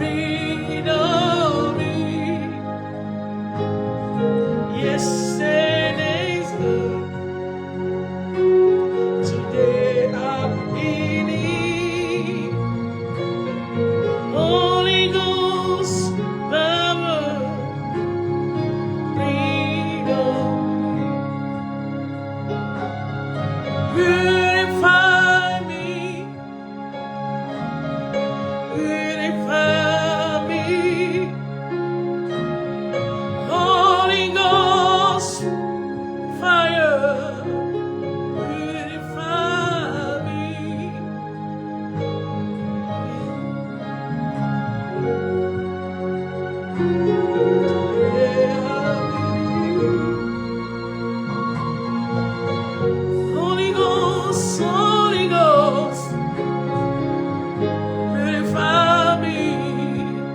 breathe on me. Yesterday's good. Today I'm in it. Holy Ghost, power, breathe on me. Purify me. Purify me. Holy Ghost, fire, purify me. Holy Ghost, Holy Ghost, purify me.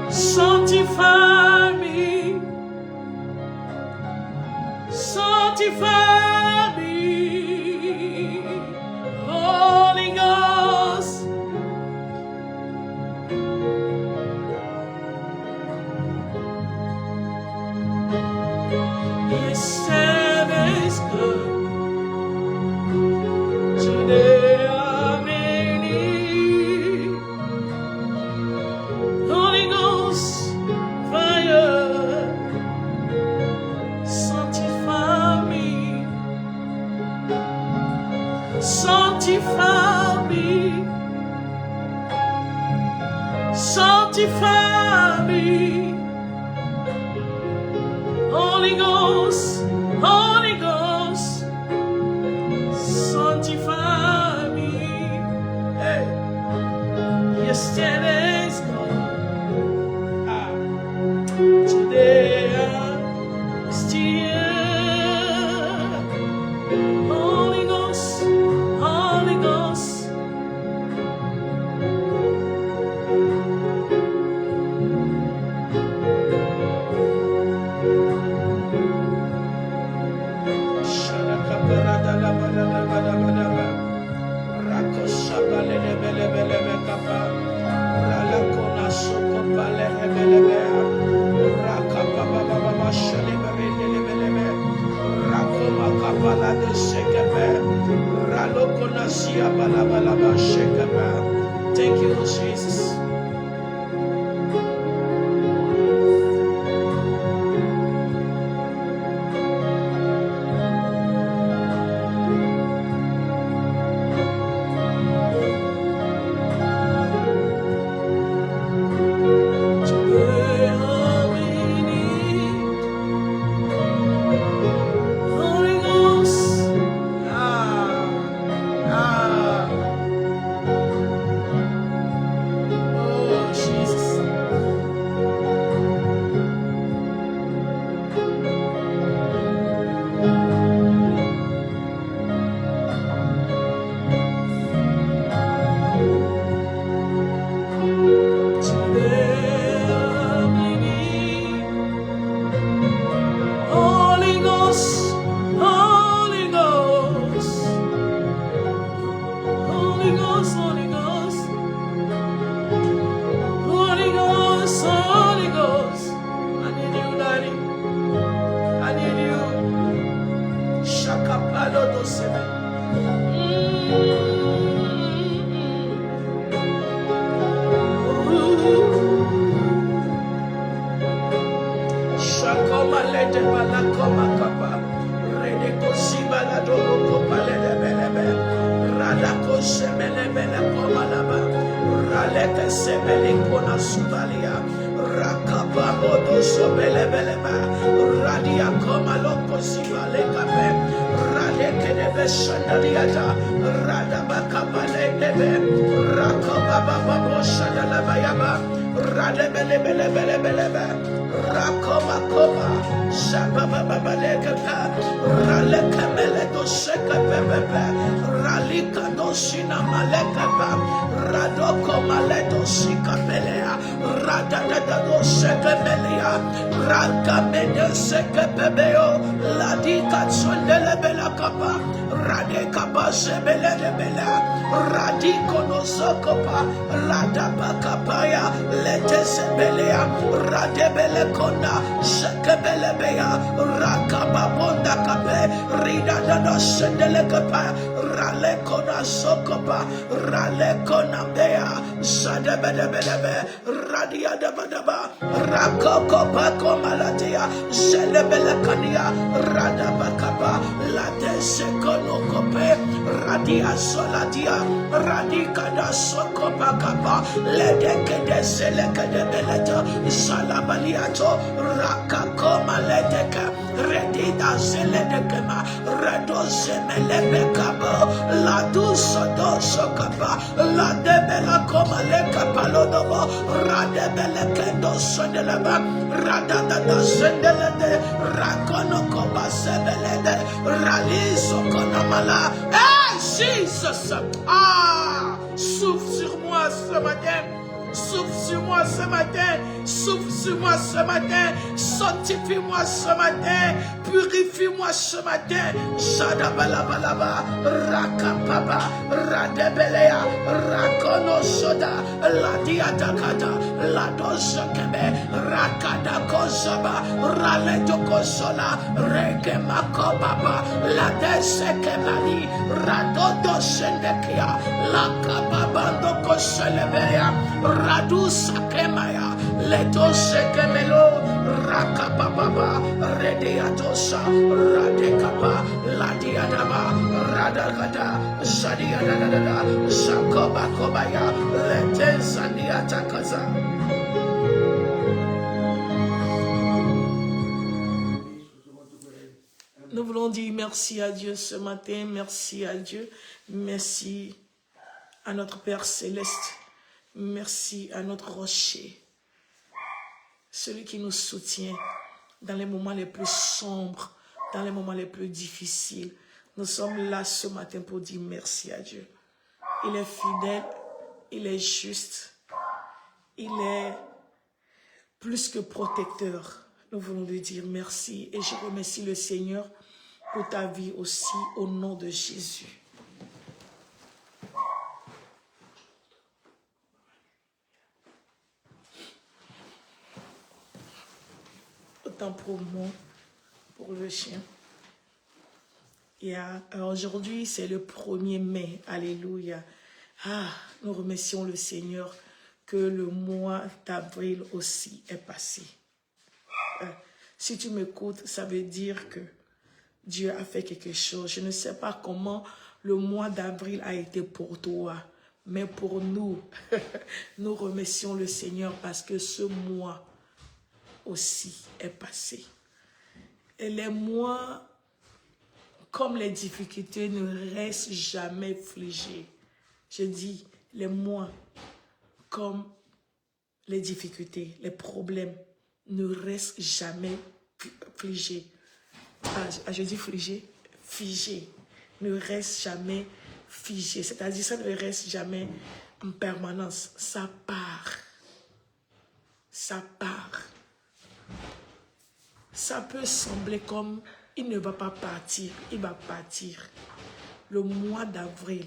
Sanctify me. Sanctify me. Holy Ghost. Yesterday's good. Today I'm in it. Holy Ghost, fire, sanctify me. Sanctify me. Sanctify me. Holy Ghost, Holy Ghost, sanctify me. Hey, yesterday's gone. Today I'm still. Holy Ghost, Holy Ghost. Thank you, Jesus. Today I'm in it. Holy Ghost. Oh, Jesus. Today I'm in it. Holy Ghost, Holy Ghost, Holy Ghost, Holy Ghost, Holy Ghost, Holy Ghost. I need you, Daddy. I need you. Shakapalo do sebe. Shakoma lete balakoma kapa. Rede kosiba la dogo kopa lele belebe. Rada kosemele bele koma laba. Raleke sebele kona subalia. Rakapa modo sobele beleba. Radia koma loko sibale kape. Radeke debe shandaliata. Rada bakapa lebe. Rakaba baba bosha dalaba yaba. Rade bele bele bele belebe. Rakoma koma. Shababa baba lekapa. Raleka mele do sheka pepepe. Ralika do shina malekapa. Radoko maledo shika pelea. radadadado sekebelia, rakamede sekebebeo, ladika sondele bela kapa, rade kapa sebele de bela, radiko no sokopa, radabakapaya, lete sebelea, radebele kona, sekebelebea, rakababonda kape, ridadado sendele kapa, rale kona sokopa, rale kona bea, sadebedebedebe, radia dabadaba, rakoko bako malatia, selebele kania, radabakapa, late sekono kope, radia solatia, radikada sokopa kapa, ledekede selekede beleta, salabaliato, rakako maledeka, redida seledekema, redo semelebekabo, ladu sodo sokapa, ladebela koma lekapa lodobo, radebele kendo sondeleba, radadada sendelede, rakono koba sebelede, raliso konamala. Hey Jesus! Ah! Souffle sur moi ce matin. Souffle sur moi ce matin, souffle sur moi ce matin, sanctifie-moi ce matin, purifie-moi ce matin. Shadabalabalaba, rakapaba, radebelea, rakono soda, ladiatakata, ladosakebe, rakada kozaba, raledokosola, regemakobaba, ladesekebali, radodo sendekia, lakababando koselebea, Radu sakemaya, leto sekemelo, rakababa, redeatosa, radekapa, ladiadaba, radagada, sadiadada, sakoba kobaya, lete sandiatakaza. Nous voulons dire merci à Dieu ce matin, merci à Dieu, merci à notre Père Céleste. Merci à notre rocher, celui qui nous soutient dans les moments les plus sombres, dans les moments les plus difficiles. Nous sommes là ce matin pour dire merci à Dieu. Il est fidèle, il est juste, il est plus que protecteur. Nous voulons lui dire merci et je remercie le Seigneur pour ta vie aussi au nom de Jésus. Autant pour moi, pour le chien. Aujourd'hui, c'est le 1er mai. Alléluia. Ah, nous remercions le Seigneur que le mois d'avril aussi est passé. Si tu m'écoutes, ça veut dire que Dieu a fait quelque chose. Je ne sais pas comment le mois d'avril a été pour toi, mais pour nous, nous remercions le Seigneur parce que ce mois aussi est passé. Et les mois, comme les difficultés, ne restent jamais figés. Je dis, les mois, comme les difficultés, les problèmes, ne restent jamais figés. Je dis figés, figés. Ne restent jamais figés. C'est-à-dire, ça ne reste jamais en permanence. Ça part. Ça part. Ça peut sembler comme il ne va pas partir, il va partir. Le mois d'avril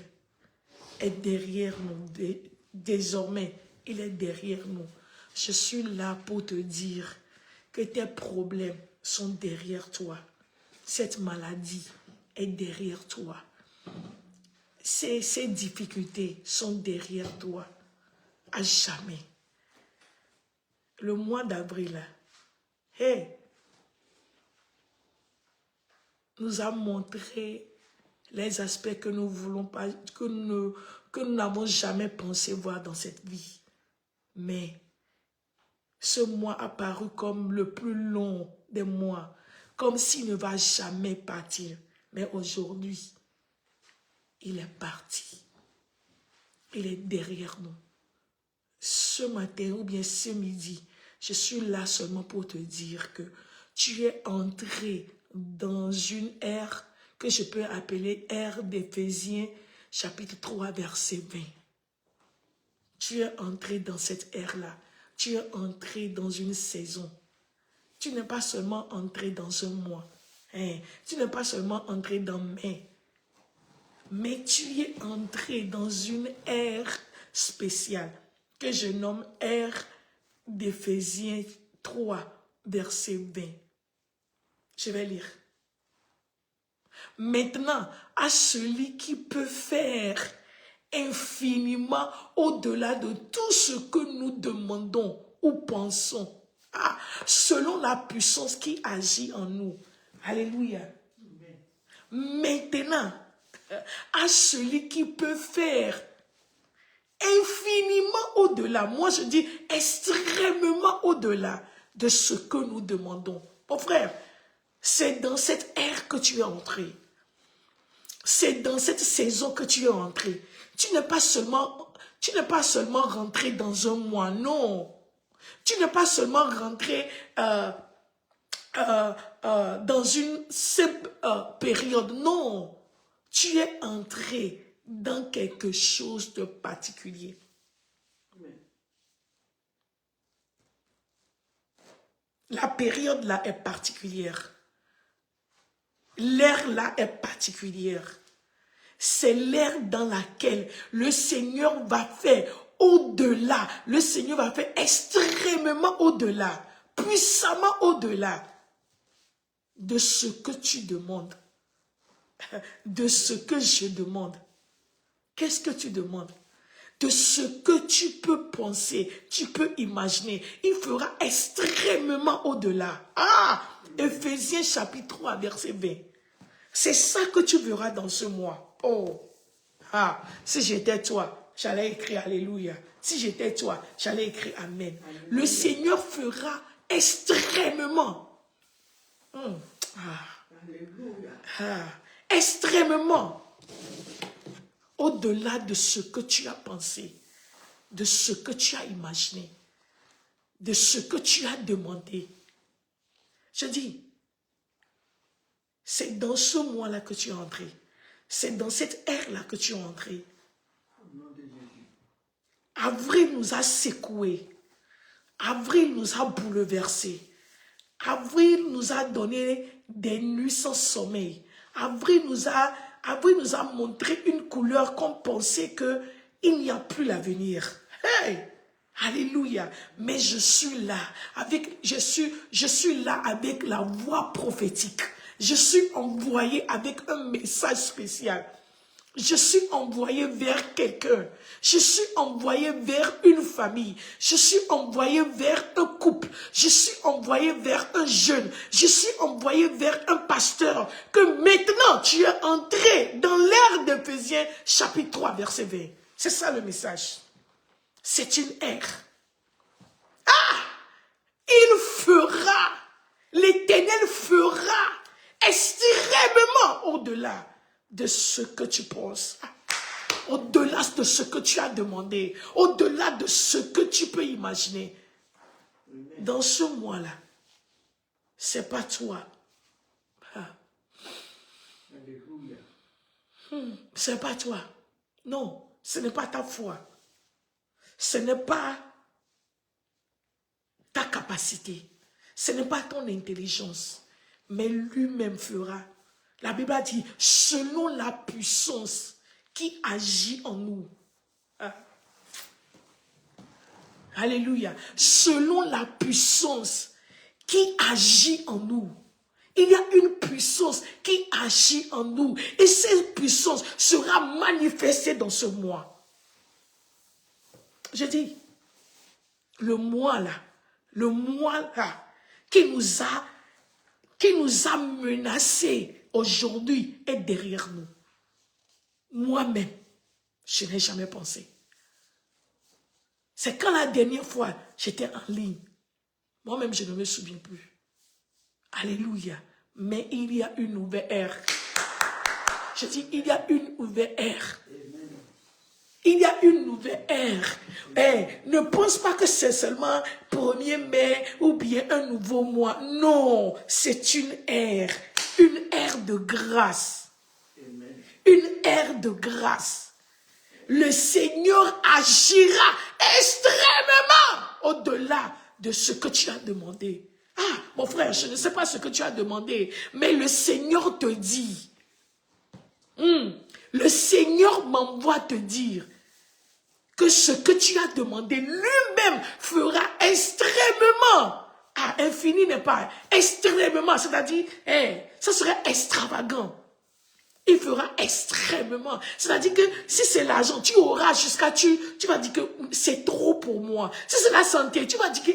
est derrière nous. Désormais, il est derrière nous. Je suis là pour te dire que tes problèmes sont derrière toi. Cette maladie est derrière toi. Ces difficultés sont derrière toi. À jamais. Le mois d'avril, hey, nous a montré les aspects que nous voulons pas, que nous n'avons jamais pensé voir dans cette vie. Mais ce mois a paru comme le plus long des mois, comme s'il ne va jamais partir. Mais aujourd'hui, il est parti. Il est derrière nous. Ce matin ou bien ce midi, je suis là seulement pour te dire que tu es entré dans une ère que je peux appeler ère d'Éphésiens, chapitre 3, verset 20. Tu es entré dans cette ère-là. tu es entré dans une saison. Tu n'es pas seulement entré dans un mois. Hein? Tu n'es pas seulement entré dans mai. Mais tu es entré dans une ère spéciale que je nomme ère d'Éphésiens 3, verset 20. Je vais lire. Maintenant, à celui qui peut faire infiniment au-delà de tout ce que nous demandons ou pensons, selon la puissance qui agit en nous. Alléluia. Maintenant, à celui qui peut faire infiniment au-delà, moi je dis extrêmement au-delà de ce que nous demandons. Mon frère, c'est dans cette ère que tu es entré. C'est dans cette saison que tu es entré. Tu n'es pas seulement rentré dans un mois, non. Tu n'es pas seulement rentré dans une simple période, non. Tu es entré dans quelque chose de particulier. La période là est particulière. L'ère là est particulière. C'est l'ère dans laquelle le Seigneur va faire au-delà. Le Seigneur va faire extrêmement au-delà, puissamment au-delà de ce que tu demandes, de ce que je demande. Qu'est-ce que tu demandes? De ce que tu peux penser, tu peux imaginer. Il fera extrêmement au-delà. Éphésiens chapitre 3, verset 20. C'est ça que tu verras dans ce mois. Si j'étais toi, j'allais écrire Alléluia. Si j'étais toi, j'allais écrire Amen. Alléluia. Le Seigneur fera extrêmement. Extrêmement. Au-delà de ce que tu as pensé, de ce que tu as imaginé, de ce que tu as demandé. Je dis, c'est dans ce mois-là que tu es entré. C'est dans cette ère-là que tu es entré. Avril nous a secoués. Avril nous a bouleversés. Avril nous a donné des nuits sans sommeil. Avril nous a montré une couleur qu'on pensait qu'il n'y a plus l'avenir. Hey! Alléluia. Mais je suis là avec la voix prophétique. Je suis envoyé avec un message spécial. Je suis envoyé vers quelqu'un. Je suis envoyé vers une famille. Je suis envoyé vers un couple. Je suis envoyé vers un jeune. Je suis envoyé vers un pasteur. Que maintenant tu es entré dans l'ère d'Éphésiens chapitre 3 verset 20. C'est ça le message. C'est une ère. Il fera, l'Éternel fera extrêmement au-delà de ce que tu penses, au-delà de ce que tu as demandé, au-delà de ce que tu peux imaginer. Dans ce mois-là, c'est pas toi. C'est pas toi. Non, ce n'est pas ta foi. Ce n'est pas ta capacité. Ce n'est pas ton intelligence. Mais lui-même fera. La Bible a dit, selon la puissance qui agit en nous. Alléluia. Selon la puissance qui agit en nous. Il y a une puissance qui agit en nous. Et cette puissance sera manifestée dans ce mois. Je dis, le mois là, qui nous a menacés aujourd'hui est derrière nous. Moi-même, je n'ai jamais pensé. C'est quand la dernière fois, j'étais en ligne. Moi-même, je ne me souviens plus. Alléluia. Mais il y a une nouvelle ère. Je dis, il y a une nouvelle ère. Il y a une nouvelle ère. Ne pense pas que c'est seulement 1er mai ou bien un nouveau mois. Non, c'est une ère de grâce. Une ère de grâce. Le Seigneur agira extrêmement au-delà de ce que tu as demandé. Ah, mon frère, je ne sais pas ce que tu as demandé, mais le Seigneur te dit, le Seigneur m'envoie te dire que ce que tu as demandé, lui-même fera extrêmement, infini n'est pas, extrêmement, c'est-à-dire, ça serait extravagant. Il fera extrêmement. C'est-à-dire que si c'est l'argent, tu auras jusqu'à, tu vas dire que c'est trop pour moi. Si c'est la santé, tu vas dire que,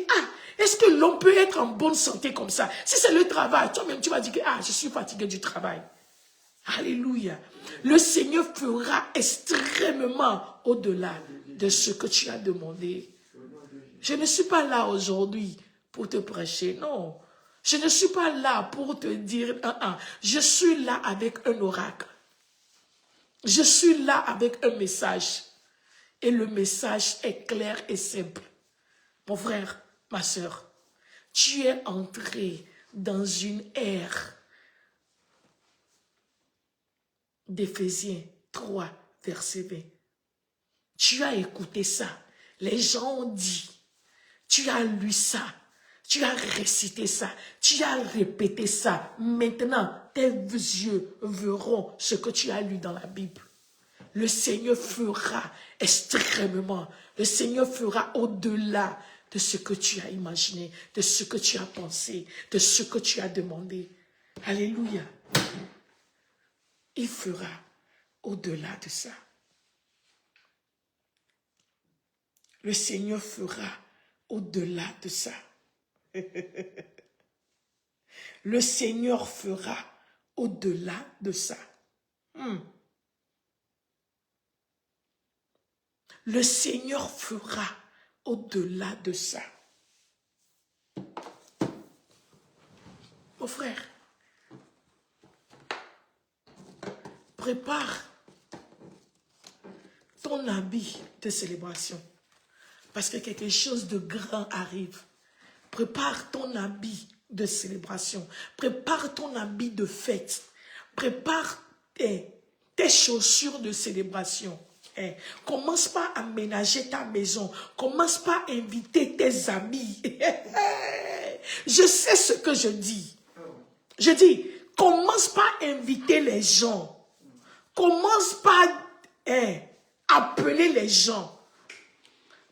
est-ce que l'on peut être en bonne santé comme ça? Si c'est le travail, toi-même, tu vas dire que, je suis fatigué du travail. Alléluia. Le Seigneur fera extrêmement au-delà de ce que tu as demandé. Je ne suis pas là aujourd'hui pour te prêcher, non. Je ne suis pas là pour te dire, je suis là avec un oracle. Je suis là avec un message. Et le message est clair et simple. Mon frère, ma soeur, tu es entré dans une ère d'Éphésiens 3, verset 20. Tu as écouté ça. Les gens ont dit. Tu as lu ça. Tu as récité ça. Tu as répété ça. Maintenant, tes yeux verront ce que tu as lu dans la Bible. Le Seigneur fera extrêmement. Le Seigneur fera au-delà de ce que tu as imaginé, de ce que tu as pensé, de ce que tu as demandé. Alléluia. Il fera au-delà de ça. Le Seigneur fera au-delà de ça. Le Seigneur fera au-delà de ça. Le Seigneur fera au-delà de ça. Mon frère, prépare ton habit de célébration. Parce que quelque chose de grand arrive. Prépare ton habit de célébration. Prépare ton habit de fête. Prépare tes chaussures de célébration. Commence pas à aménager ta maison. Commence pas à inviter tes amis. Je sais ce que je dis. Je dis, commence pas à inviter les gens. Commence pas à appeler les gens.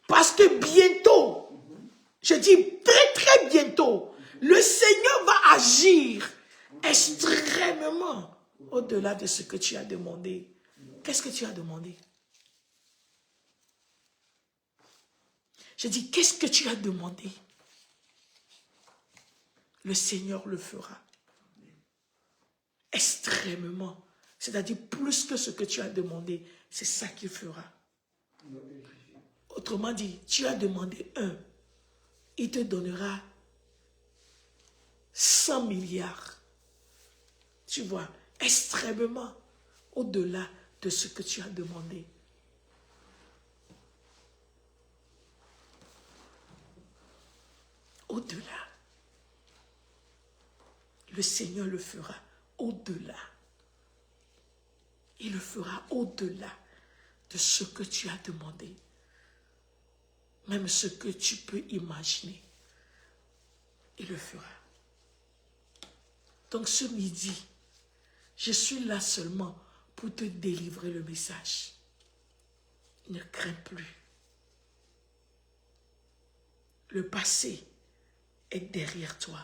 Parce que bientôt, je dis très très bientôt, le Seigneur va agir extrêmement au-delà de ce que tu as demandé. Qu'est-ce que tu as demandé? Je dis, qu'est-ce que tu as demandé? Le Seigneur le fera. Extrêmement. C'est-à-dire plus que ce que tu as demandé, c'est ça qu'il fera. Autrement dit, tu as demandé 1, il te donnera 100 milliards. Tu vois, extrêmement au-delà de ce que tu as demandé. Au-delà. Le Seigneur le fera au-delà. Il le fera au-delà de ce que tu as demandé. Même ce que tu peux imaginer. Il le fera. Donc ce midi, je suis là seulement pour te délivrer le message. Ne crains plus. Le passé est derrière toi.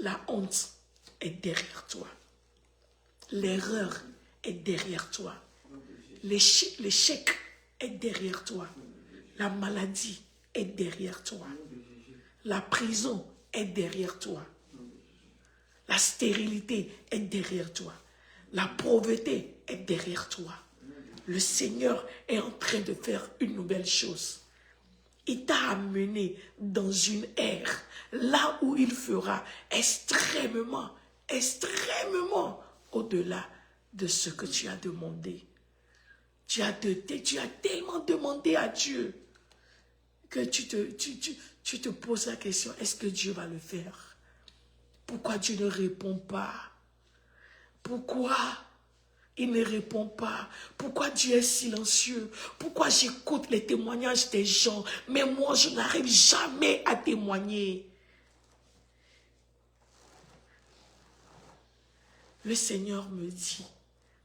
La honte est derrière toi. L'erreur est derrière toi. L'échec est derrière toi. La maladie est derrière toi. La prison est derrière toi. La stérilité est derrière toi. La pauvreté est derrière toi. Le Seigneur est en train de faire une nouvelle chose. Il t'a amené dans une ère, là où il fera extrêmement, extrêmement au-delà de ce que tu as demandé. Tu as tellement demandé à Dieu que tu te poses la question, est-ce que Dieu va le faire? Pourquoi Dieu ne répond pas? Pourquoi Il ne répond pas. Pourquoi Dieu est silencieux? Pourquoi j'écoute les témoignages des gens, mais moi, je n'arrive jamais à témoigner? Le Seigneur me dit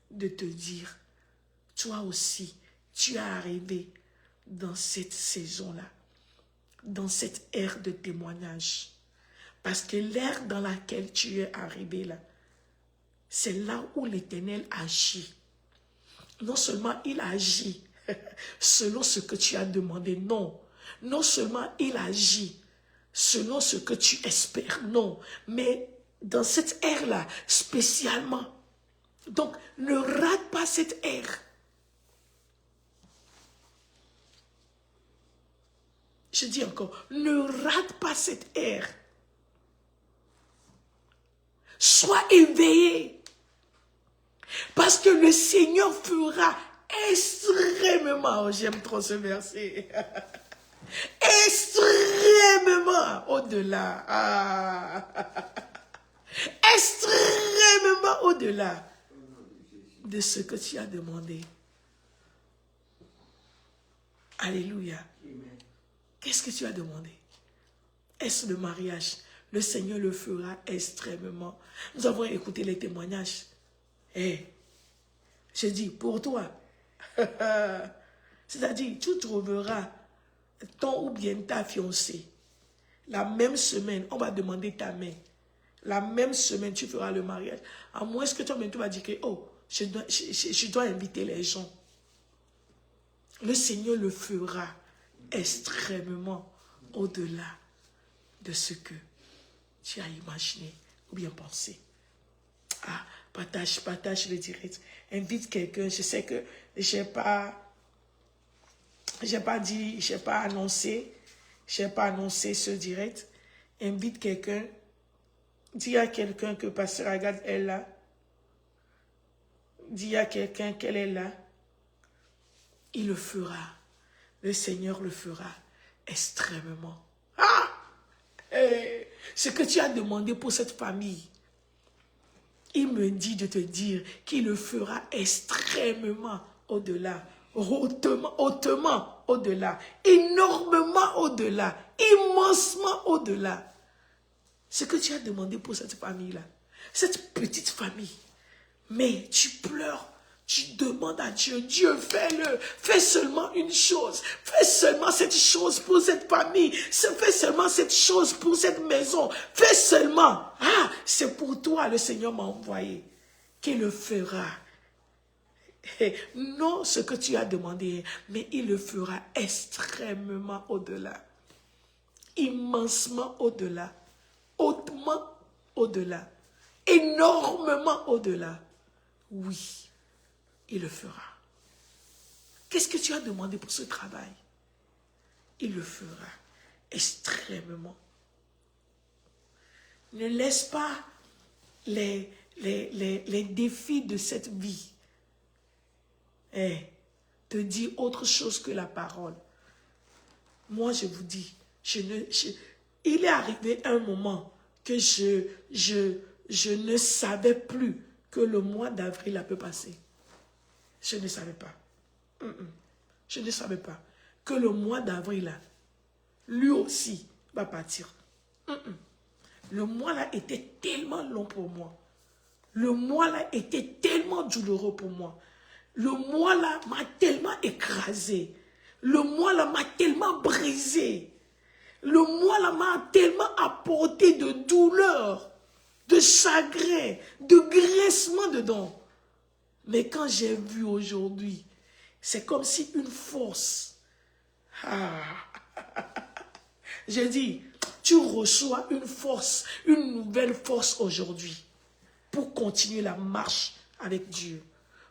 de te dire, toi aussi, tu es arrivé dans cette saison-là, dans cette ère de témoignage. Parce que l'ère dans laquelle tu es arrivé là, c'est là où l'Éternel agit. Non seulement il agit selon ce que tu as demandé, non. Non seulement il agit selon ce que tu espères, non. Mais dans cette ère-là, spécialement. Donc, ne rate pas cette ère. Je dis encore, ne rate pas cette ère. Sois éveillé. Parce que le Seigneur fera extrêmement, oh, j'aime trop ce verset, extrêmement au-delà, extrêmement au-delà de ce que tu as demandé. Alléluia. Qu'est-ce que tu as demandé? Est-ce le mariage? Le Seigneur le fera extrêmement. Nous avons écouté les témoignages. Je dis, pour toi, c'est-à-dire, tu trouveras ton ou bien ta fiancée. La même semaine, on va demander ta main. La même semaine, tu feras le mariage. À moins que toi-même, tu vas dire que, oh, je dois inviter les gens. Le Seigneur le fera extrêmement au-delà de ce que tu as imaginé ou bien pensé. Ah, partage le direct. Invite quelqu'un. Je sais que je n'ai pas annoncé ce direct. Invite quelqu'un. Dis à quelqu'un que Pasteur Agathe est là. Dis à quelqu'un qu'elle est là. Il le fera. Le Seigneur le fera extrêmement. Ah! Ce que tu as demandé pour cette famille, il me dit de te dire qu'il le fera extrêmement au-delà, hautement au-delà, énormément au-delà, immensement au-delà. Ce que tu as demandé pour cette famille-là, cette petite famille, mais tu pleures. Tu demandes à Dieu, Dieu, fais-le, fais seulement une chose, fais seulement cette chose pour cette famille, fais seulement cette chose pour cette maison, fais seulement. Ah, c'est pour toi, le Seigneur m'a envoyé, qu'il le fera. Non ce que tu as demandé, mais il le fera extrêmement au-delà, immensement au-delà, hautement au-delà, énormément au-delà. Oui. Il le fera. Qu'est-ce que tu as demandé pour ce travail? Il le fera extrêmement. Ne laisse pas les défis de cette vie te dire autre chose que la parole. Moi, je vous dis, il est arrivé un moment que je ne savais plus que le mois d'avril a pu passer. Je ne savais pas. Je ne savais pas que le mois d'avril, lui aussi, va partir. Le mois-là était tellement long pour moi. Le mois-là était tellement douloureux pour moi. Le mois-là m'a tellement écrasé. Le mois-là m'a tellement brisé. Le mois-là m'a tellement apporté de douleur, de chagrin, de graissement dedans. Mais quand j'ai vu aujourd'hui, c'est comme si une force. Je dis, tu reçois une force, une nouvelle force aujourd'hui pour continuer la marche avec Dieu,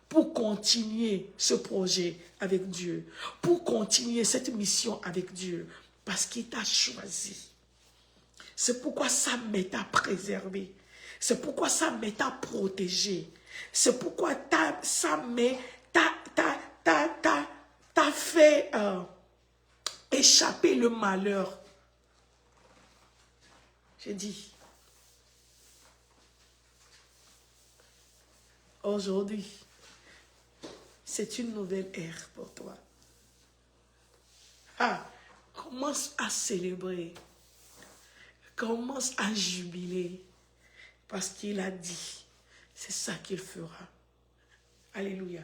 pour continuer ce projet avec Dieu, pour continuer cette mission avec Dieu, parce qu'il t'a choisi. C'est pourquoi sa main t'a préservé. C'est pourquoi sa main t'a protégé. C'est pourquoi sa main t'a fait échapper le malheur. J'ai dit, aujourd'hui, c'est une nouvelle ère pour toi. Ah, commence à célébrer. Commence à jubiler. Parce qu'il a dit, c'est ça qu'il fera. Alléluia.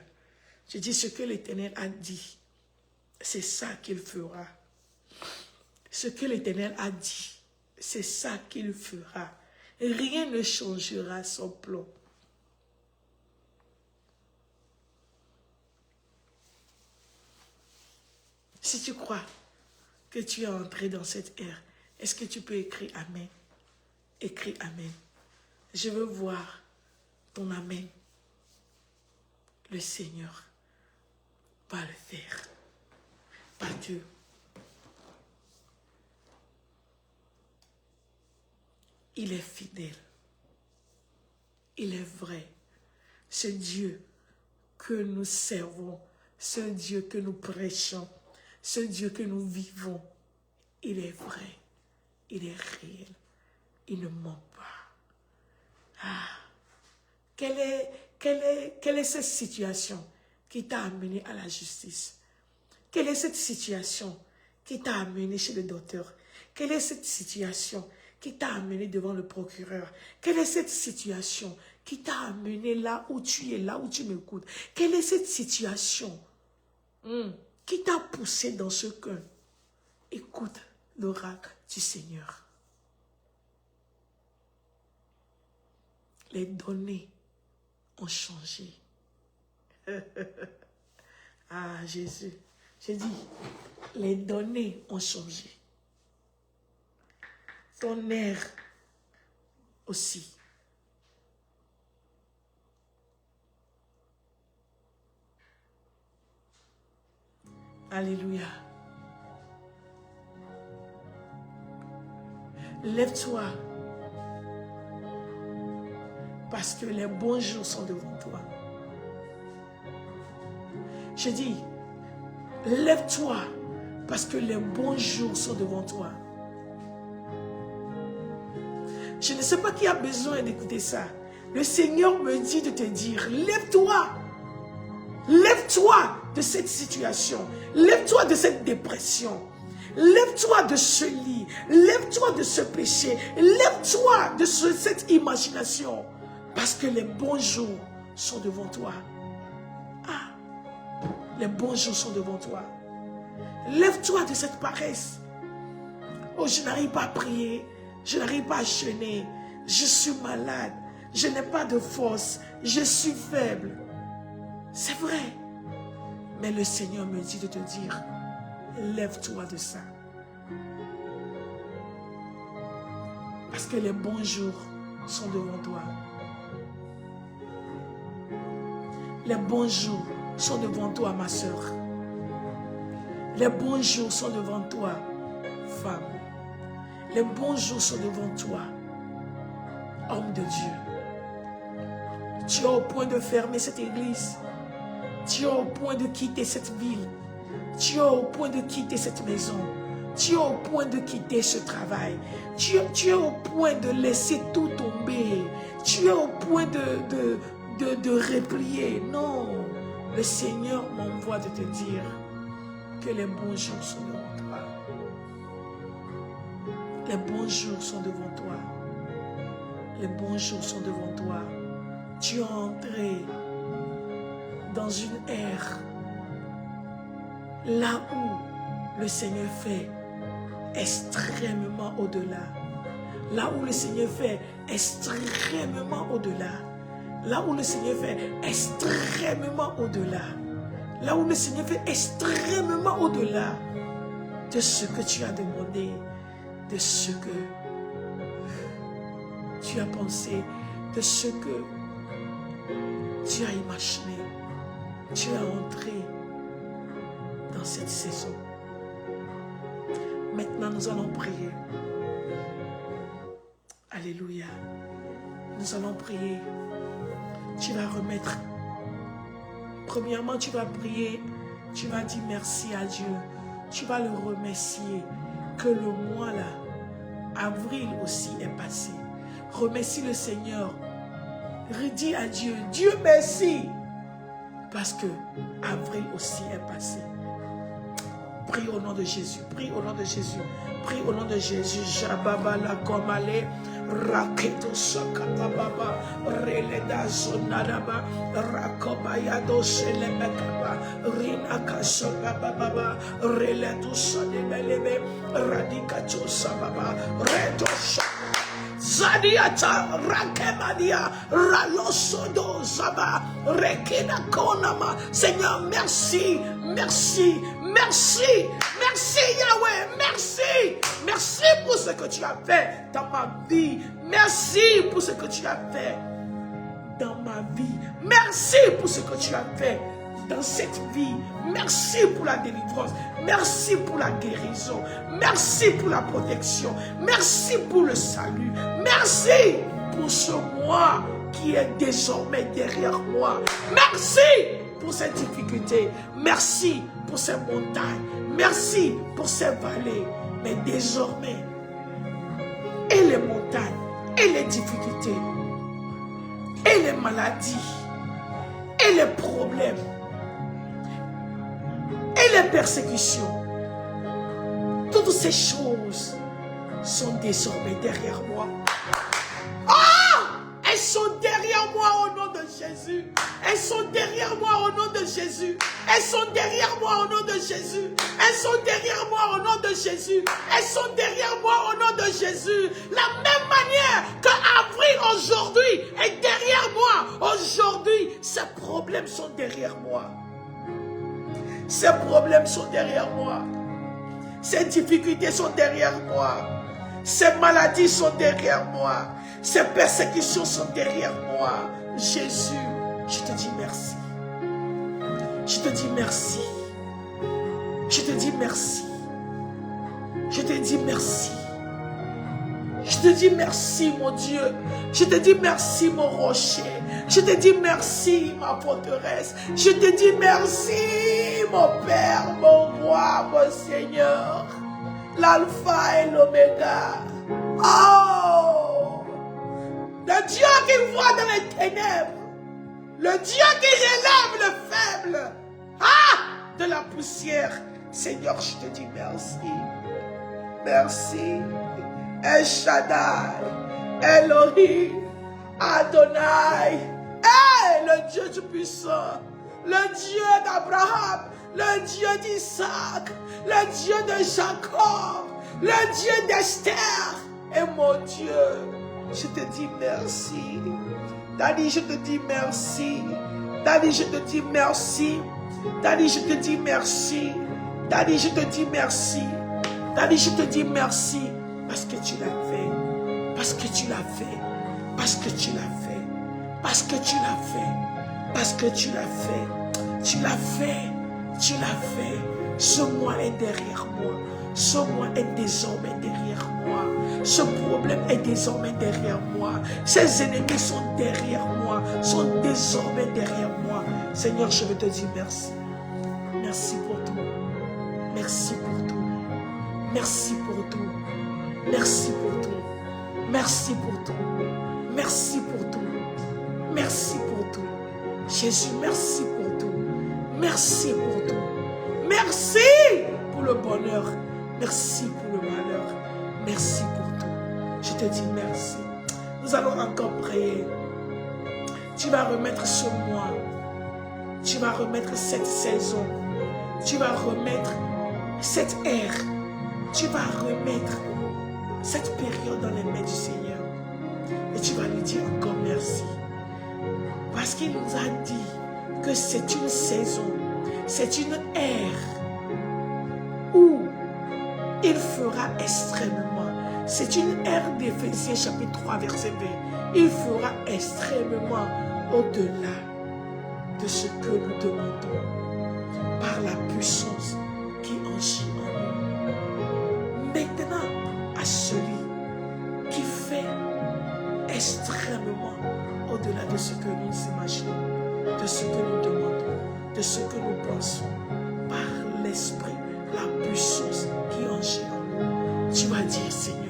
Je dis ce que l'Éternel a dit, c'est ça qu'il fera. Ce que l'Éternel a dit, c'est ça qu'il fera. Rien ne changera son plan. Si tu crois que tu es entré dans cette ère, est-ce que tu peux écrire Amen? Écris Amen. Je veux voir ton Amen. Le Seigneur va le faire. Par Dieu. Il est fidèle. Il est vrai. Ce Dieu que nous servons, ce Dieu que nous prêchons, ce Dieu que nous vivons, il est vrai. Il est réel. Il ne ment pas. Ah, quelle est cette situation qui t'a amené à la justice? Quelle est cette situation qui t'a amené chez le docteur? Quelle est cette situation qui t'a amené devant le procureur? Quelle est cette situation qui t'a amené là où tu es, là où tu m'écoutes? Quelle est cette situation qui t'a poussé dans ce cœur? Écoute l'oracle du Seigneur. Les données ont changé. Ah, Jésus. J'ai dit, les données ont changé. Ton air aussi. Alléluia. Lève-toi. Parce que les bons jours sont devant toi. Je dis, lève-toi. Parce que les bons jours sont devant toi. Je ne sais pas qui a besoin d'écouter ça. Le Seigneur me dit de te dire, lève-toi. Lève-toi de cette situation. Lève-toi de cette dépression. Lève-toi de ce lit. Lève-toi de ce péché. Lève-toi de cette imagination. Parce que les bons jours sont devant toi. Ah, les bons jours sont devant toi. Lève-toi de cette paresse. Oh, je n'arrive pas à prier. Je n'arrive pas à jeûner. Je suis malade. Je n'ai pas de force. Je suis faible. C'est vrai. Mais le Seigneur me dit de te dire, lève-toi de ça. Parce que les bons jours sont devant toi. Les bons jours sont devant toi, ma soeur. Les bons jours sont devant toi, femme. Les bons jours sont devant toi, homme de Dieu. Tu es au point de fermer cette église. Tu es au point de quitter cette ville. Tu es au point de quitter cette maison. Tu es au point de quitter ce travail. Tu es au point de laisser tout tomber. Tu es au point de replier. Non, le Seigneur m'envoie de te dire que les bons jours sont devant toi. Les bons jours sont devant toi. Les bons jours sont devant toi. Tu es entré dans une ère là où le Seigneur fait extrêmement au-delà. Là où le Seigneur fait extrêmement au-delà. Là où le Seigneur fait extrêmement au-delà. Là où le Seigneur fait extrêmement au-delà de ce que tu as demandé, de ce que tu as pensé, de ce que tu as imaginé. Tu es entré dans cette saison. Maintenant, nous allons prier. Alléluia. Nous allons prier. Tu vas remettre. Premièrement, tu vas prier. Tu vas dire merci à Dieu. Tu vas le remercier que le mois là, avril aussi est passé. Remercie le Seigneur. Redis à Dieu, Dieu merci. Parce que avril aussi est passé. Prie au nom de Jésus, prie au nom de Jésus, prie au nom de Jésus. Jababa la komale, raketo sakata baba, releda zonadaba, rakobaya do selebekaba, rinaka sobaba baba, reletu sadebelebe, radikato sababa, reto sababa. Zadiata Rakemadia Ralosodo Zaba Rekina Konama. Seigneur, merci, merci, merci, merci Yahweh, merci, merci pour ce que tu as fait dans ma vie, merci pour ce que tu as fait dans ma vie, merci pour ce que tu as fait dans cette vie. Merci pour la délivrance. Merci pour la guérison. Merci pour la protection. Merci pour le salut. Merci pour ce mois qui est désormais derrière moi. Merci pour cette difficulté. Merci pour ces montagnes. Merci pour ces vallées. Mais désormais, et les montagnes, et les difficultés, et les maladies, et les problèmes, et les persécutions, toutes ces choses sont désormais derrière moi. Elles sont derrière moi au nom de Jésus. Elles sont derrière moi au nom de Jésus. Elles sont derrière moi au nom de Jésus. Elles sont derrière moi au nom de Jésus. Elles sont derrière moi au nom de Jésus. La même manière que avril aujourd'hui est derrière moi. Aujourd'hui, ces problèmes sont derrière moi. Ces problèmes sont derrière moi. Ces difficultés sont derrière moi. Ces maladies sont derrière moi. Ces persécutions sont derrière moi. Jésus, je te dis merci. Je te dis merci. Je te dis merci. Je te dis merci. Je te dis merci, mon Dieu. Je te dis merci, mon rocher. Je te dis merci, ma forteresse. Je te dis merci, mon Père, mon Roi, mon Seigneur. L'alpha et l'oméga. Oh! Le Dieu qui voit dans les ténèbres. Le Dieu qui élève le faible. De la poussière. Seigneur, je te dis merci. Merci. El Shaddai, Elohim, Adonai, le Dieu du puissant, le Dieu d'Abraham, le Dieu d'Isaac, le Dieu de Jacob, le Dieu d'Esther. Et mon Dieu, je te dis merci. Daddy, je te dis merci. Daddy, je te dis merci. Daddy, je te dis merci. Daddy, je te dis merci. Daddy, je te dis merci. Parce que tu l'as fait. Parce que tu l'as fait. Parce que tu l'as fait. Parce que tu l'as fait. Parce que tu l'as fait. Tu l'as fait. Tu l'as fait. Ce mois est derrière moi. Ce mois est désormais derrière moi. Ce problème est désormais derrière moi. Ces ennemis sont derrière moi. Sont désormais derrière moi. Seigneur, je veux te dire merci. Merci pour tout. Merci pour tout. Merci pour tout. Merci pour tout. Merci pour tout. Merci pour tout. Merci pour tout. Jésus, merci pour tout. Merci pour tout. Merci pour le bonheur. Merci pour le malheur. Merci pour tout. Je te dis merci. Nous allons encore prier. Tu vas remettre ce mois. Tu vas remettre cette saison. Tu vas remettre cette ère. Tu vas remettre cette période dans les mains du Seigneur. Et tu vas lui dire encore merci. Parce qu'il nous a dit que c'est une saison, c'est une ère où il fera extrêmement. C'est une ère d'Éphésiens chapitre 3 verset 20. Il fera extrêmement au-delà de ce que nous demandons par la puissance qui agit en nous. Maintenant, à celui qui fait extrêmement au-delà de ce que nous imaginons, de ce que nous demandons, de ce que nous pensons, par l'Esprit, la puissance qui agit en nous. Tu vas dire, Seigneur,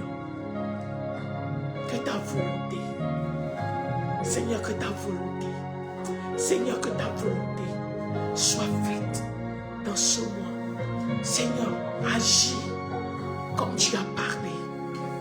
que ta volonté, Seigneur, que ta volonté, Seigneur, que ta volonté agis comme tu as parlé.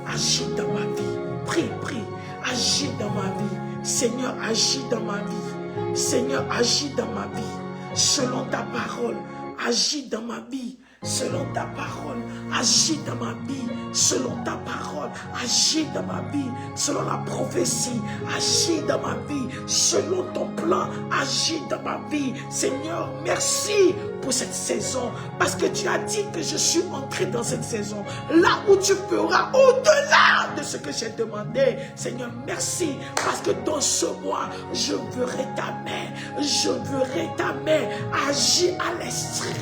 Agis dans ma vie. Prie, prie. Agis dans ma vie. Seigneur, agis dans ma vie. Seigneur, agis dans ma vie. Selon ta parole, agis dans ma vie. Selon ta parole, agis dans ma vie. Selon ta parole, agis dans ma vie. Selon la prophétie, agis dans ma vie. Selon ton plan, agis dans ma vie. Seigneur, merci pour cette saison. Parce que tu as dit que je suis entré dans cette saison. Là où tu feras au-delà de ce que j'ai demandé. Seigneur, merci. Parce que dans ce mois, je verrai ta main. Je verrai ta main agir à l'extrême.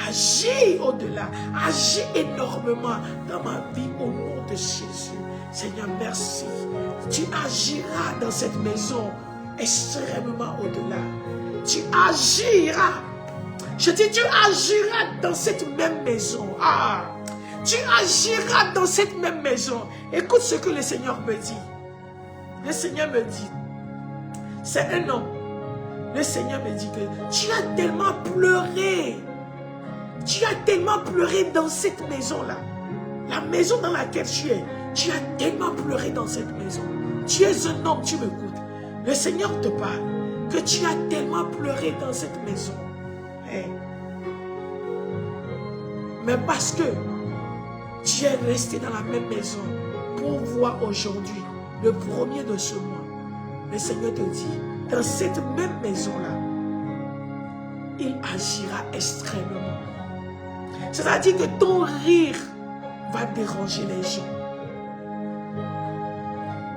Agis au-delà, agis énormément dans ma vie au nom de Jésus. Seigneur, merci. Tu agiras dans cette maison extrêmement au-delà. Tu agiras. Je dis, tu agiras dans cette même maison. Ah, tu agiras dans cette même maison. Écoute ce que le Seigneur me dit. Le Seigneur me dit, c'est un homme. Le Seigneur me dit que tu as tellement pleuré. Tu as tellement pleuré dans cette maison-là. La maison dans laquelle tu es. Tu as tellement pleuré dans cette maison. Tu es un homme, tu m'écoutes. Le Seigneur te parle. Que tu as tellement pleuré dans cette maison. Hey. Mais parce que tu es resté dans la même maison pour voir aujourd'hui, le premier de ce mois, le Seigneur te dit, dans cette même maison-là, il agira extrêmement. C'est-à-dire que ton rire va déranger les gens.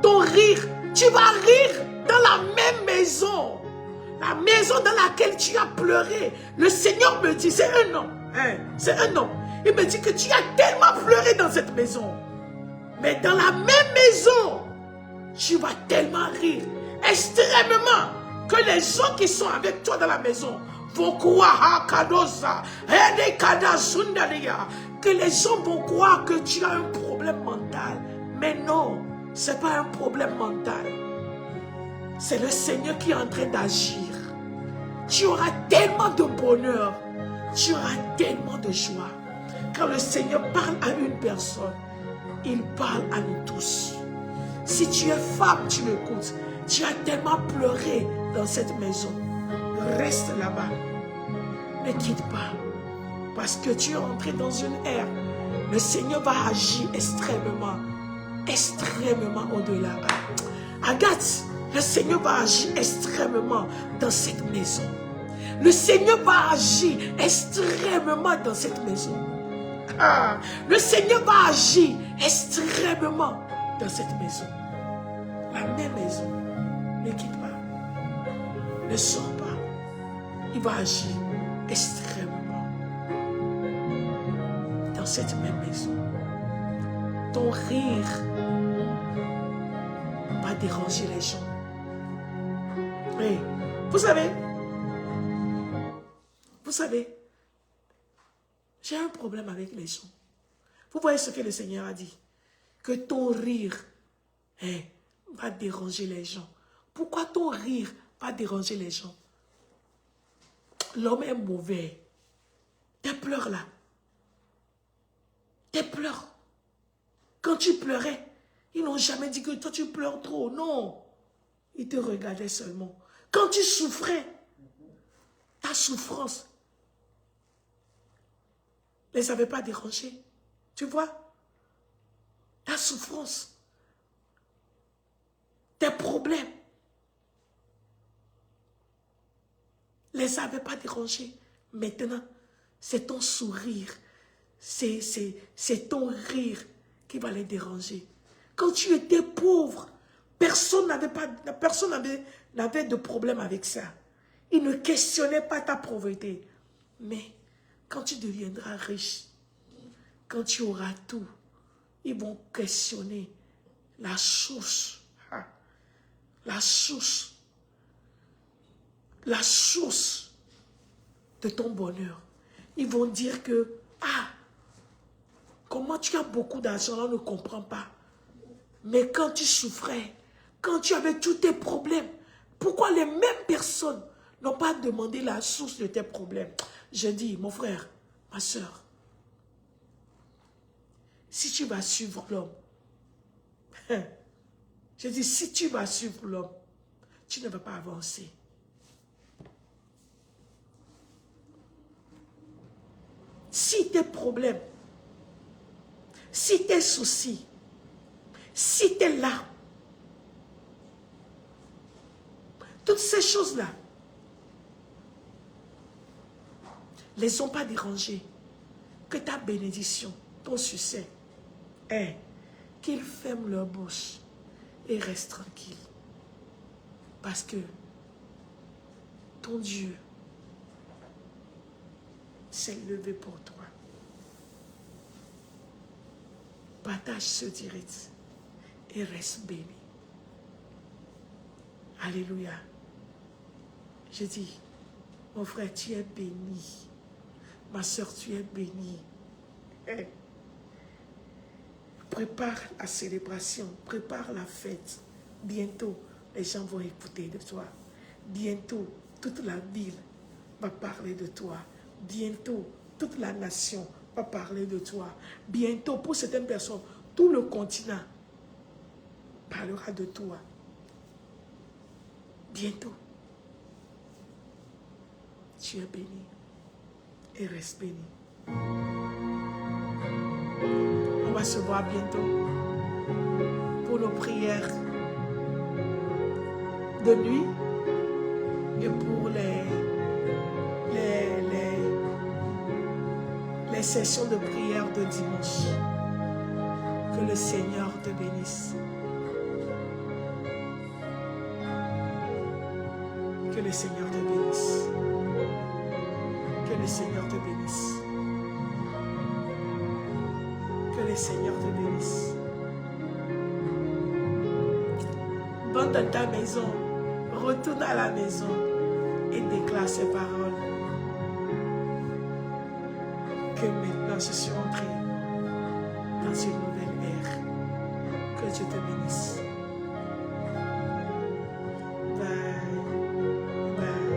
Ton rire, tu vas rire dans la même maison. La maison dans laquelle tu as pleuré. Le Seigneur me dit, c'est un homme. Hein, c'est un homme. Il me dit que tu as tellement pleuré dans cette maison. Mais dans la même maison, tu vas tellement rire. Extrêmement. Que les gens qui sont avec toi dans la maison que les gens vont croire que tu as un problème mental. Mais non, ce n'est pas un problème mental. C'est le Seigneur qui est en train d'agir. Tu auras tellement de bonheur. Tu auras tellement de joie. Quand le Seigneur parle à une personne, il parle à nous tous. Si tu es femme, tu m'écoutes. Tu as tellement pleuré dans cette maison. Reste là-bas. Ne quitte pas. Parce que tu es entré dans une ère. Le Seigneur va agir extrêmement. Extrêmement au-delà. Agathe, le Seigneur va agir extrêmement dans cette maison. Le Seigneur va agir extrêmement dans cette maison. Ah, le Seigneur va agir extrêmement dans cette maison. La même maison. Ne quitte pas. Ne sors pas. Il va agir extrêmement dans cette même maison. Ton rire va déranger les gens. Oui. Vous savez, j'ai un problème avec les gens. Vous voyez ce que le Seigneur a dit? Que ton rire va déranger les gens. Pourquoi ton rire va déranger les gens? L'homme est mauvais. Tes pleurs là. Tes pleurs. Quand tu pleurais, ils n'ont jamais dit que toi tu pleures trop. Non. Ils te regardaient seulement. Quand tu souffrais, ta souffrance ne les avait pas dérangés. Tu vois? Ta souffrance. Tes problèmes les avait pas dérangés. Maintenant, c'est ton sourire, c'est ton rire qui va les déranger. Quand tu étais pauvre, personne n'avait de problème avec ça. Ils ne questionnaient pas ta pauvreté. Mais quand tu deviendras riche, quand tu auras tout, ils vont questionner la source. La source. La source de ton bonheur. Ils vont dire que, comment tu as beaucoup d'argent, on ne comprend pas. Mais quand tu souffrais, quand tu avais tous tes problèmes, pourquoi les mêmes personnes n'ont pas demandé la source de tes problèmes? Je dis, mon frère, ma soeur, si tu vas suivre l'homme, je dis, si tu vas suivre l'homme, tu ne vas pas avancer. Si tes problèmes, si tes soucis, si tes larmes, toutes ces choses-là, les ont pas dérangés, que ta bénédiction, ton succès, est qu'ils ferment leur bouche et restent tranquilles. Parce que ton Dieu s'est levé pour toi. Partage ce direct et reste béni. Alléluia. Je dis, mon frère, tu es béni. Ma soeur, tu es bénie. Hey. Prépare la célébration, prépare la fête. Bientôt, les gens vont écouter de toi. Bientôt, toute la ville va parler de toi. Bientôt, toute la nation va parler de toi. Bientôt, pour certaines personnes, tout le continent parlera de toi. Bientôt, tu es béni et reste béni. On va se voir bientôt pour nos prières de nuit et pour les sessions de prière de dimanche. Que le Seigneur te bénisse. Que le Seigneur te bénisse. Que le Seigneur te bénisse. Que le Seigneur te bénisse. Va dans ta maison, retourne à la maison et déclare ces paroles. Que maintenant je suis entré dans une nouvelle ère. Que Dieu te bénisse. Bye. Bye.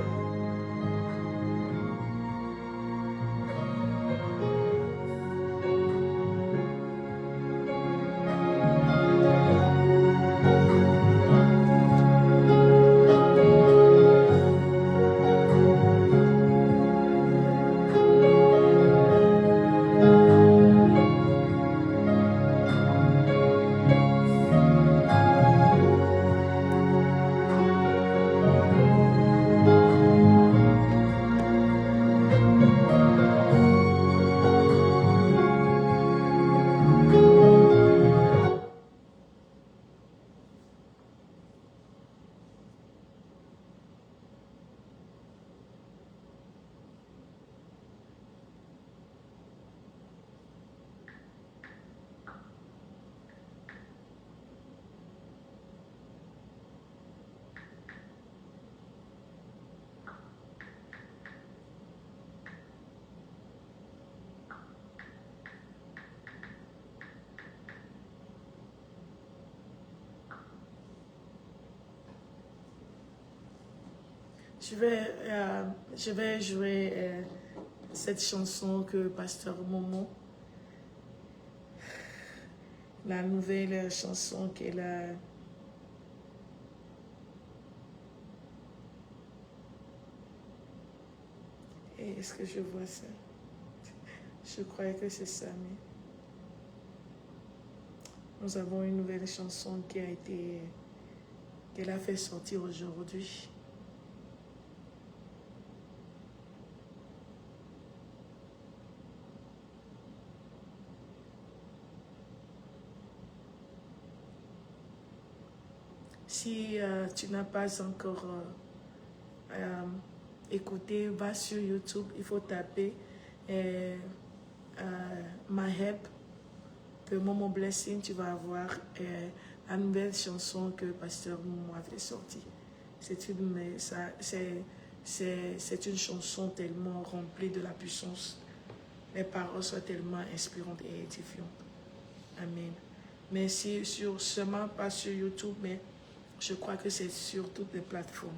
Je vais jouer cette chanson que Pasteur Momo, la nouvelle chanson qu'elle a. Est-ce que je vois ça? Je croyais que c'est ça, mais nous avons une nouvelle chanson qu'elle a fait sortir aujourd'hui. Si tu n'as pas encore écouté, va sur YouTube, il faut taper My Help de Momo Blessing, tu vas avoir la nouvelle chanson que Pasteur Momo avait sortie. C'est une chanson tellement remplie de la puissance. Les paroles sont tellement inspirantes et édifiantes. Amen. Mais c'est seulement pas sur YouTube, mais je crois que c'est sur toutes les plateformes.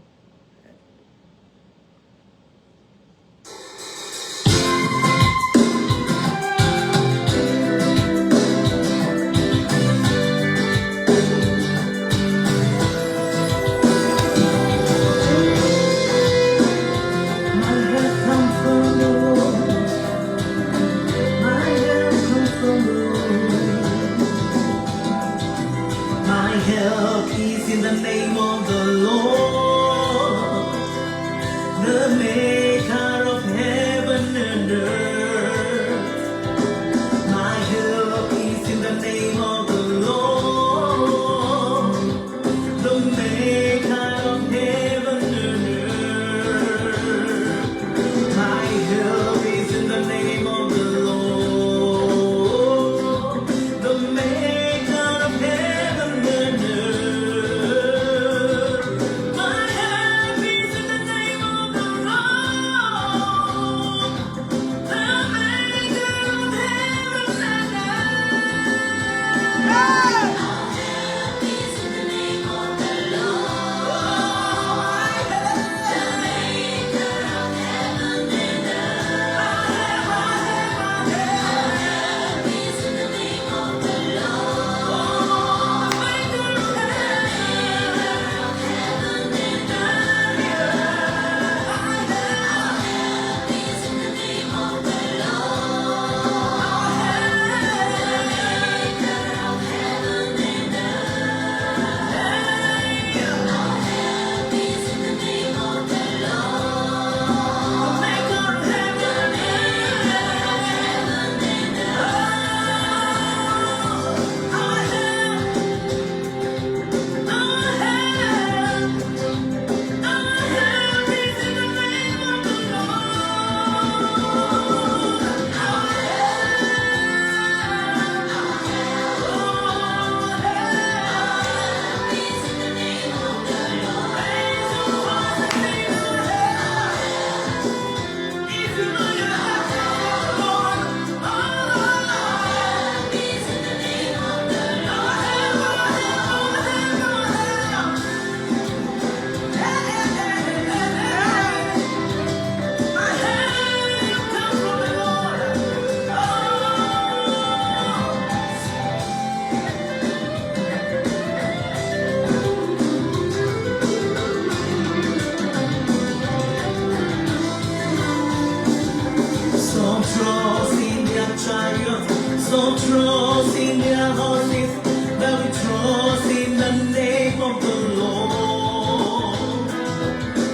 Some trust in their horses, but we trust in the name of the Lord.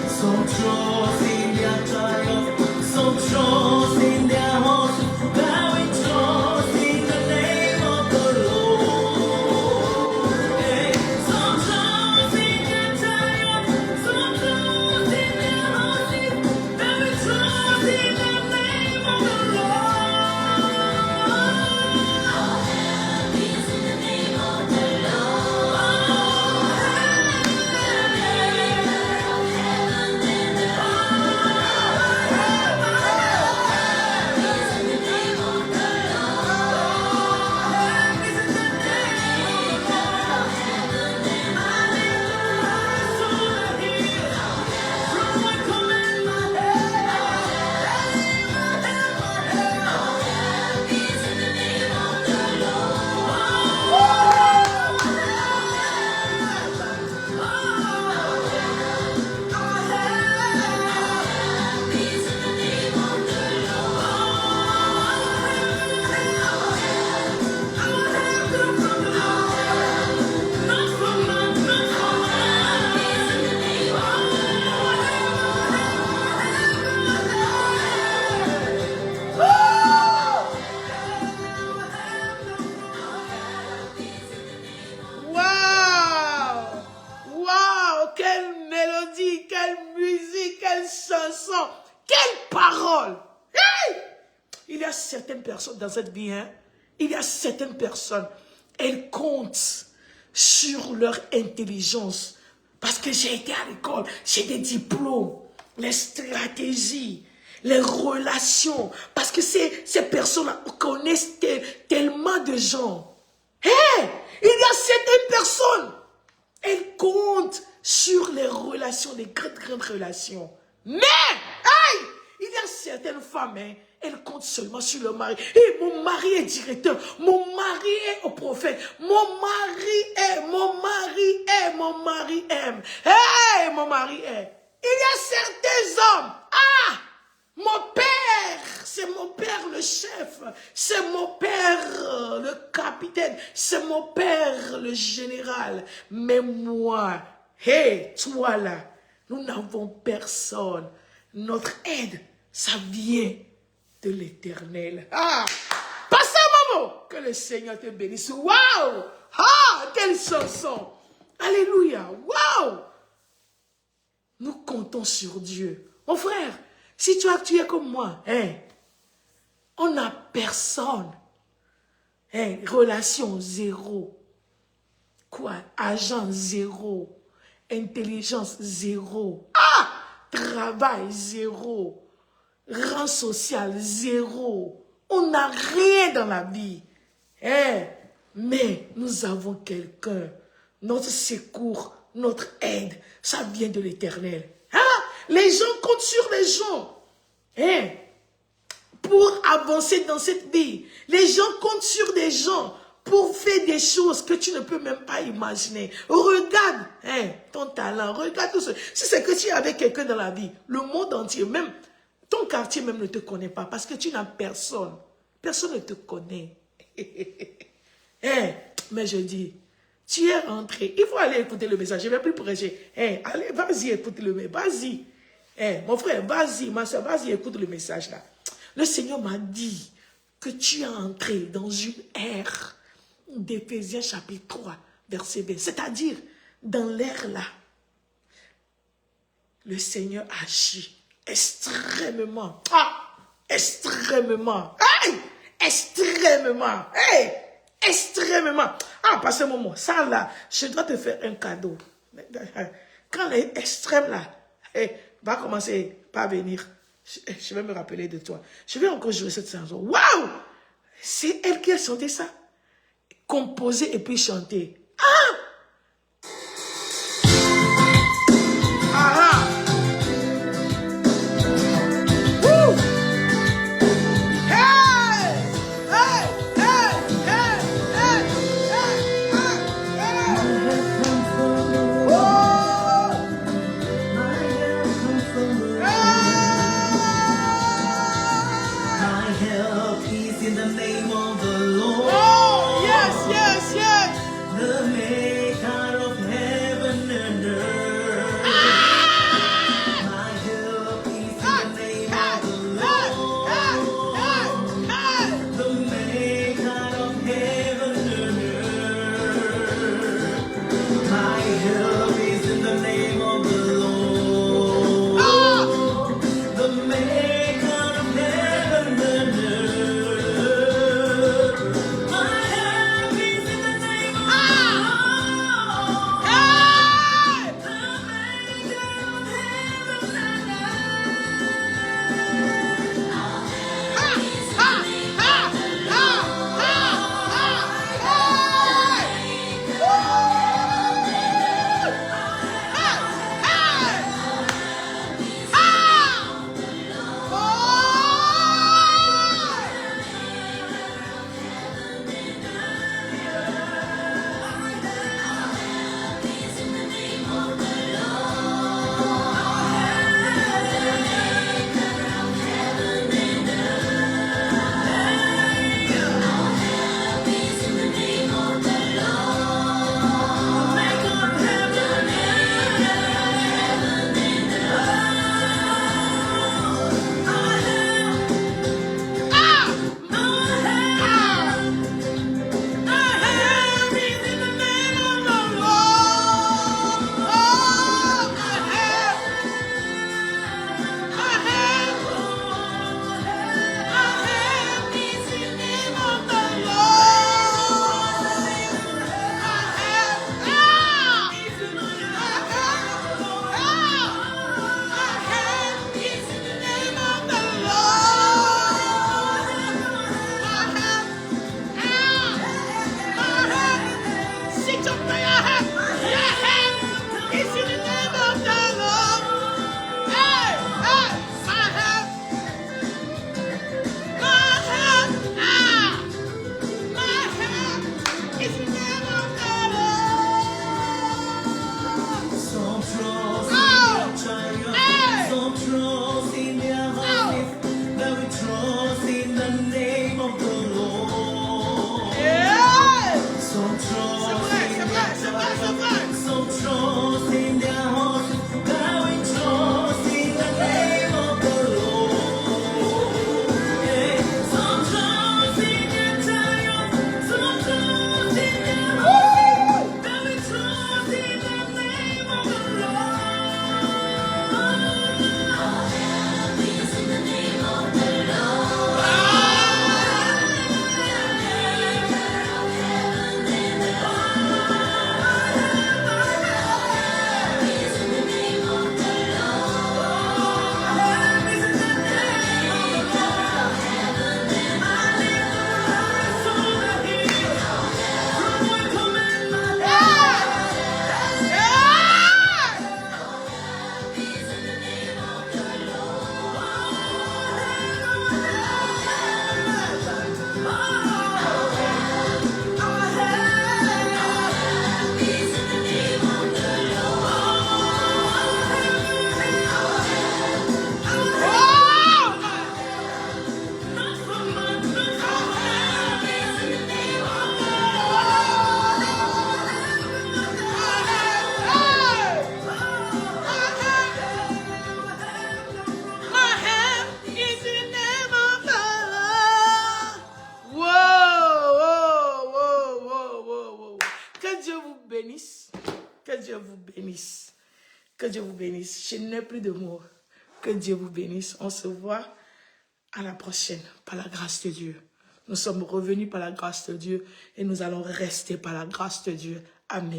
Some trust in their triumph, some trust in their horses, but we trust in the name of the Lord. Hey, some trust in their triumph, some trust in their horses, but we trust in the name of the Lord. Waouh! Waouh! Quelle mélodie, quelle musique, quelle chanson, quelle parole! Hey! Il y a certaines personnes dans cette vie, hein? Il y a certaines personnes, elles comptent sur leur intelligence. Parce que j'ai été à l'école, j'ai des diplômes, les stratégies, les relations. Parce que ces personnes connaissent tellement de gens. Hey! Il y a certaines personnes, elles comptent sur les relations, les grandes relations. Mais, hey, il y a certaines femmes, hein, elles comptent seulement sur leur mari. Et mon mari est directeur, mon mari est au prophète, mon mari est, hey, mon mari est. Il y a certains hommes, mon père, c'est mon père le chef, c'est mon père le capitaine, c'est mon père le général. Mais moi, hey, toi là, nous n'avons personne. Notre aide, ça vient de l'Éternel. Passe un moment, que le Seigneur te bénisse. Waouh! Quelle chanson! Alléluia! Waouh! Nous comptons sur Dieu. Mon frère, si tu es comme moi, hein, on n'a personne. Hein, relation zéro. Quoi? Agent zéro. Intelligence zéro. Travail zéro. Rang social zéro. On n'a rien dans la vie. Hein, Mais nous avons quelqu'un. Notre secours, notre aide, ça vient de l'Éternel. Hein? Les gens comptent sur les gens. Hein? Pour avancer dans cette vie. Les gens comptent sur des gens pour faire des choses que tu ne peux même pas imaginer. Regarde hein, ton talent, regarde tout ça. Si c'est que tu es avec quelqu'un dans la vie, le monde entier, même ton quartier même ne te connaît pas parce que tu n'as personne. Personne ne te connaît. Hein, mais je dis, tu es rentré. Il faut aller écouter le message. Je ne vais plus prêcher. Hein, allez, vas-y, écoute le message. Vas-y. Hein, mon frère, vas-y, ma soeur, vas-y, écoute le message là. Le Seigneur m'a dit que tu es entré dans une ère d'Éphésiens chapitre 3, verset 20. C'est-à-dire, dans l'ère là, le Seigneur agit extrêmement. Extrêmement. Hey, extrêmement. Hey, extrêmement. Parce que moment, ça là, je dois te faire un cadeau. Quand l'extrême là, va commencer par venir, je vais me rappeler de toi. Je vais encore jouer cette chanson. Waouh! C'est elle qui a chanté ça. Composer et puis chanter. Woo! Hey! Hey! Hey! Hey! Hey! Hey! Oh! My help is in the name of the Lord. Oh! Yes! Yes! Yes! The Que Dieu vous bénisse. Je n'ai plus de mots. Que Dieu vous bénisse. On se voit à la prochaine, par la grâce de Dieu. Nous sommes revenus par la grâce de Dieu et nous allons rester par la grâce de Dieu. Amen.